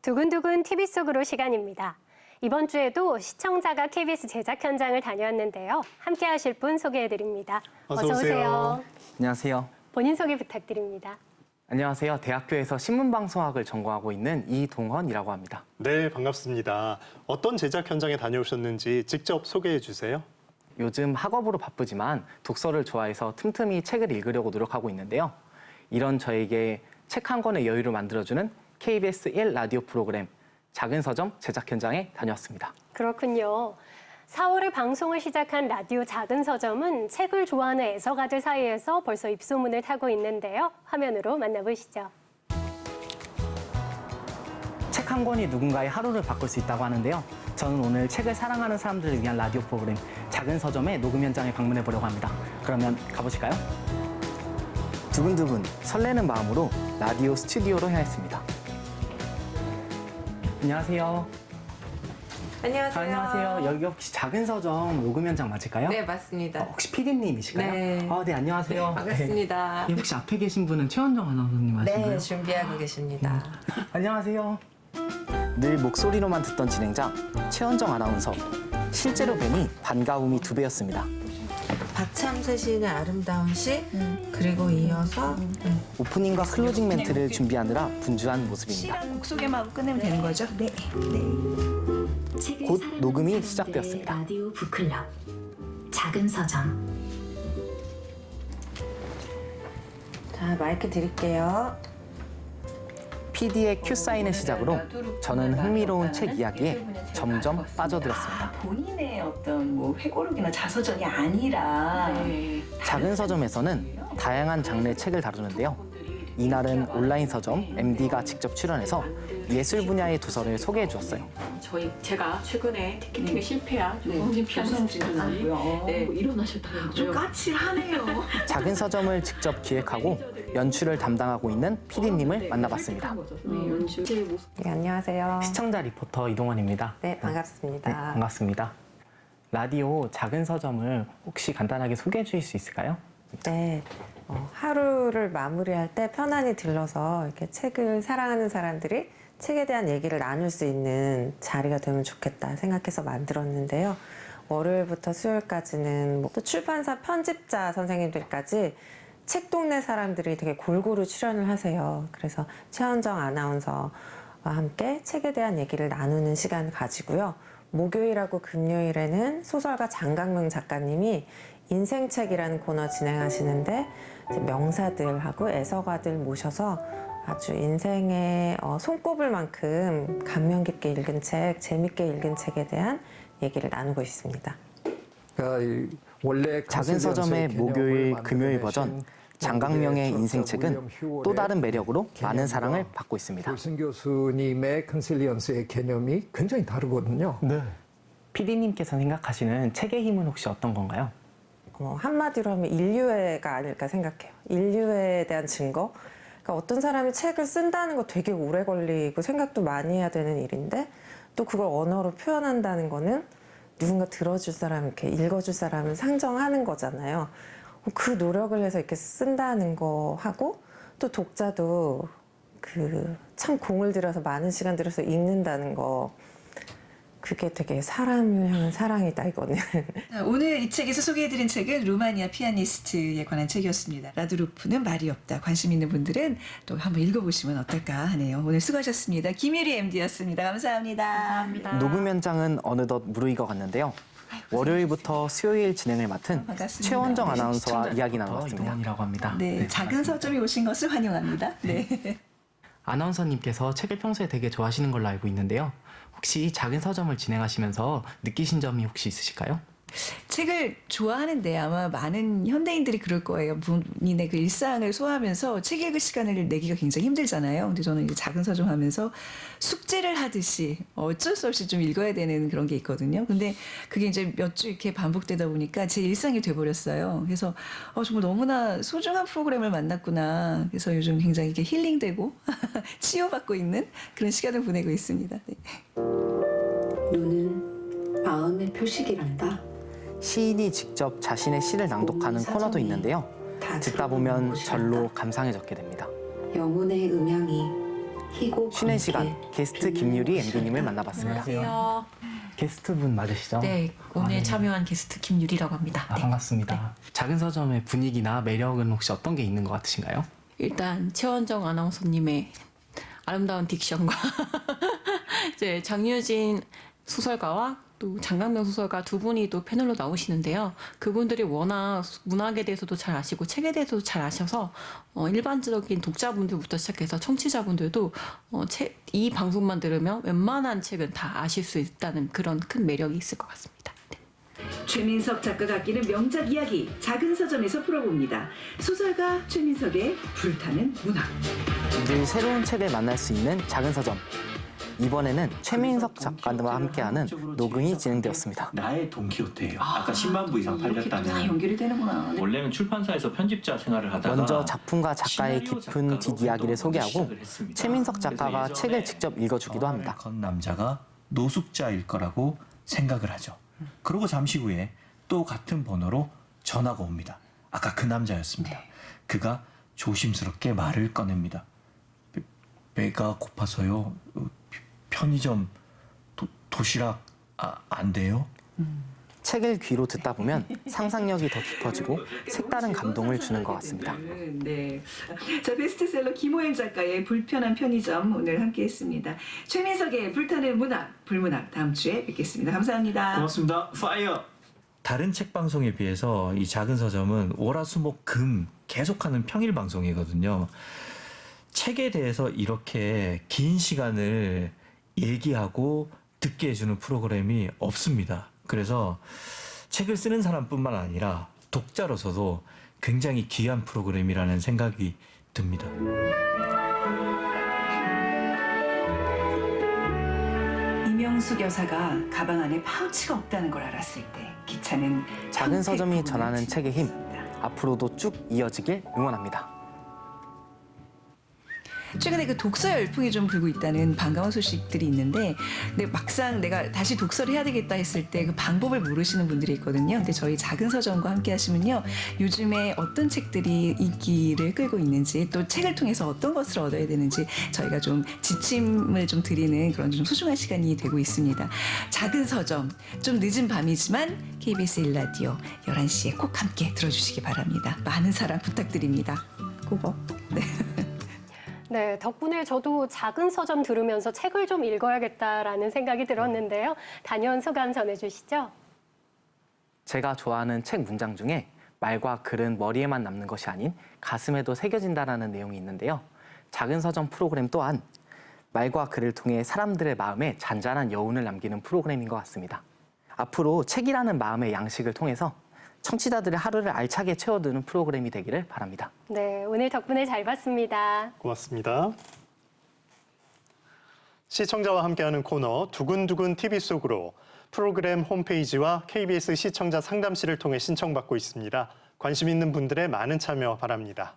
두근두근 TV 속으로 시간입니다. 이번 주에도 시청자가 KBS 제작 현장을 다녀왔는데요. 함께 하실 분 소개해드립니다. 어서 오세요. 안녕하세요. 본인 소개 부탁드립니다. 안녕하세요. 대학교에서 신문방송학을 전공하고 있는 이동헌이라고 합니다. 네, 반갑습니다. 어떤 제작 현장에 다녀오셨는지 직접 소개해 주세요. 요즘 학업으로 바쁘지만 독서를 좋아해서 틈틈이 책을 읽으려고 노력하고 있는데요. 이런 저에게 책 한 권의 여유를 만들어주는 KBS 1 라디오 프로그램 작은 서점 제작 현장에 다녀왔습니다. 그렇군요. 4월에 방송을 시작한 라디오 작은 서점은 책을 좋아하는 애서가들 사이에서 벌써 입소문을 타고 있는데요. 화면으로 만나보시죠. 책 한 권이 누군가의 하루를 바꿀 수 있다고 하는데요. 저는 오늘 책을 사랑하는 사람들을 위한 라디오 프로그램 작은 서점의 녹음 현장에 방문해 보려고 합니다. 그러면 가보실까요? 두근두근 설레는 마음으로 라디오 스튜디오로 향했습니다. 안녕하세요. 안녕하세요. 안녕하세요. 여기 혹시 작은 서점 녹음 현장 맞을까요? 네, 맞습니다. 혹시 PD님이실까요? 네. 네, 안녕하세요. 네, 반갑습니다. 네. 혹시 앞에 계신 분은 최원정 아나운서님 아신가요? 네, 준비하고 계십니다. 안녕하세요. 늘 목소리로만 듣던 진행자 최원정 아나운서. 실제로 뵈니 반가움이 2배였습니다. 박참새 시인의 아름다운 시, 그리고 이어서 오프닝과 클로징 멘트를 준비하느라 분주한 모습입니다. 곡 소개만 하고 끝내면 되는 거죠? 네. 곧 녹음이 시작되었습니다. 라디오 북클럽 작은 서점. 자, 마이크 드릴게요. PD의 큐 사인을 시작으로 저는 흥미로운 책 이야기에 점점 빠져들었습니다. 본인의 어떤 뭐 회고록이나 자서전이 아니라 작은 서점에서는 다양한 장르의 책을 다루는데요. 이날은 온라인 서점 MD가 직접 출연해서 예술 분야의 도서를 소개해 주었어요. 제가 최근에 티켓팅에 실패한 조성진 피아니스트분이 일어나셨다는 거죠. 좀 까칠하네요. 작은 서점을 직접 기획하고 연출을 담당하고 있는 PD님을 만나봤습니다. 네, 안녕하세요. 시청자 리포터 이동원입니다. 네, 반갑습니다. 네, 반갑습니다. 라디오 작은 서점을 혹시 간단하게 소개해 주실 수 있을까요? 네, 하루를 마무리할 때 편안히 들러서 이렇게 책을 사랑하는 사람들이 책에 대한 얘기를 나눌 수 있는 자리가 되면 좋겠다 생각해서 만들었는데요. 월요일부터 수요일까지는 또 출판사 편집자 선생님들까지 책 동네 사람들이 되게 골고루 출연을 하세요. 그래서 최원정 아나운서와 함께 책에 대한 얘기를 나누는 시간을 가지고요. 목요일하고 금요일에는 소설가 장강명 작가님이 인생책이라는 코너 진행하시는데 명사들하고 애서가들 모셔서 아주 인생에 손꼽을 만큼 감명 깊게 읽은 책, 재밌게 읽은 책에 대한 얘기를 나누고 있습니다. 원래 작은 서점의 목요일, 금요일 버전 장강명의 인생책은 또 다른 매력으로 많은 사랑을 받고 있습니다. 돌승 교수님의 컨실리언스의 개념이 굉장히 다르거든요. 네. PD님께서 생각하시는 책의 힘은 혹시 어떤 건가요? 한마디로 하면 인류애가 아닐까 생각해요. 인류애에 대한 증거. 그러니까 어떤 사람이 책을 쓴다는 거 되게 오래 걸리고 생각도 많이 해야 되는 일인데 또 그걸 언어로 표현한다는 거는 누군가 들어줄 사람, 이렇게 읽어줄 사람을 상정하는 거잖아요. 그 노력을 해서 이렇게 쓴다는 거 하고 또 독자도 참 공을 들여서 많은 시간 들여서 읽는다는 거, 그게 되게 사람을 향한 사랑이다, 이거는. 오늘 이 책에서 소개해드린 책은 루마니아 피아니스트에 관한 책이었습니다. 라드루프는 말이 없다. 관심 있는 분들은 또 한번 읽어보시면 어떨까 하네요. 오늘 수고하셨습니다. 김유리 MD였습니다. 감사합니다. 녹음 현장은 어느덧 무르익어 갔는데요. 월요일부터 수요일 진행을 맡은 반갑습니다. 최원정 네, 아나운서와 이야기 나눠봤습니다. 이동원이라고 합니다. 네, 작은 서점에 오신 것을 환영합니다. 네. 아나운서님께서 책을 평소에 되게 좋아하시는 걸로 알고 있는데요. 혹시 작은 서점을 진행하시면서 느끼신 점이 혹시 있으실까요? 책을 좋아하는데 아마 많은 현대인들이 그럴 거예요. 본인의 그 일상을 소화하면서 책 읽을 시간을 내기가 굉장히 힘들잖아요. 근데 저는 이제 작은 서점 하면서 숙제를 하듯이 어쩔 수 없이 좀 읽어야 되는 그런 게 있거든요. 근데 그게 이제 몇 주 이렇게 반복되다 보니까 제 일상이 돼버렸어요. 그래서 정말 너무나 소중한 프로그램을 만났구나. 그래서 요즘 굉장히 이게 힐링되고 치유받고 있는 그런 시간을 보내고 있습니다. 네. 눈은 마음의 표식이란다. 시인이 직접 자신의 시를 낭독하는 코너도 있는데요. 듣다 보면 절로 감상해졌게 됩니다. 영혼의 음향이 희고 쉬는 관계, 시간 게스트 김유리 MD님을 만나봤습니다. 안녕하세요. 게스트분 맞으시죠? 네, 오늘 네. 참여한 게스트 김유리라고 합니다. 아, 네. 반갑습니다. 작은 서점의 분위기나 매력은 혹시 어떤 게 있는 것 같으신가요? 일단 최원정 아나운서님의 아름다운 딕션과 이제 장유진 소설가와 또 장강명 소설가 두 분이 또 패널로 나오시는데요. 그분들이 워낙 문학에 대해서도 잘 아시고 책에 대해서도 잘 아셔서 일반적인 독자분들부터 시작해서 청취자분들도 이 방송만 들으면 웬만한 책은 다 아실 수 있다는 그런 큰 매력이 있을 것 같습니다. 네. 최민석 작가가 아끼는 명작 이야기 작은 서점에서 풀어봅니다. 소설가 최민석의 불타는 문학. 늘 새로운 책을 만날 수 있는 작은 서점. 이번에는 최민석 작가와 함께하는 녹음이 진행되었습니다. 나의 돈키호테예요. 아까 10만 부 이상 이렇게 다 팔렸다는. 연결이 되는구나. 네. 원래는 출판사에서 편집자 생활을 하다가 먼저 작품과 작가의 시나리오 깊은 작가로 뒷이야기를 활동을 소개하고 시작을 했습니다. 최민석 그래서 작가가 예전에 책을 직접 읽어주기도 합니다. 건 남자가 노숙자일 거라고 생각을 하죠. 그리고 잠시 후에 또 같은 번호로 전화가 옵니다. 아까 그 남자였습니다. 그가 조심스럽게 말을 꺼냅니다. 배가 고파서요. 편의점 도시락 안 돼요? 책을 귀로 듣다 보면 상상력이 더 깊어지고 색다른 감동을 주는 것 같습니다. 네. 자, 베스트셀러 김호연 작가의 불편한 편의점 오늘 함께했습니다. 최민석의 불타는 문학, 불문학 다음 주에 뵙겠습니다. 감사합니다. 고맙습니다. 파이어. 다른 책 방송에 비해서 이 작은 서점은 월화수목금 계속하는 평일 방송이거든요. 책에 대해서 이렇게 긴 시간을 얘기하고 듣게 해주는 프로그램이 없습니다. 그래서 책을 쓰는 사람뿐만 아니라 독자로서도 굉장히 귀한 프로그램이라는 생각이 듭니다. 이명숙 여사가 가방 안에 파우치가 없다는 걸 알았을 때 기차는 작은 서점이 평택 전하는 책의 힘, 부근을 앞으로도 쭉 이어지길 응원합니다. 최근에 그 독서 열풍이 좀 불고 있다는 반가운 소식들이 있는데, 근데 막상 내가 다시 독서를 해야 되겠다 했을 때 그 방법을 모르시는 분들이 있거든요. 근데 저희 작은 서점과 함께 하시면요, 요즘에 어떤 책들이 인기를 끌고 있는지, 또 책을 통해서 어떤 것을 얻어야 되는지 저희가 좀 지침을 좀 드리는 그런 좀 소중한 시간이 되고 있습니다. 작은 서점, 좀 늦은 밤이지만 KBS 1라디오 11시에 꼭 함께 들어주시기 바랍니다. 많은 사랑 부탁드립니다. 고고. 네. 네, 덕분에 저도 작은 서점 들으면서 책을 좀 읽어야겠다라는 생각이 들었는데요. 다녀온 소감 전해주시죠. 제가 좋아하는 책 문장 중에 말과 글은 머리에만 남는 것이 아닌 가슴에도 새겨진다라는 내용이 있는데요. 작은 서점 프로그램 또한 말과 글을 통해 사람들의 마음에 잔잔한 여운을 남기는 프로그램인 것 같습니다. 앞으로 책이라는 마음의 양식을 통해서 청취자들의 하루를 알차게 채워드는 프로그램이 되기를 바랍니다. 네, 오늘 덕분에 잘 봤습니다. 고맙습니다. 시청자와 함께하는 코너 두근두근 TV 속으로 프로그램 홈페이지와 KBS 시청자 상담실을 통해 신청받고 있습니다. 관심 있는 분들의 많은 참여 바랍니다.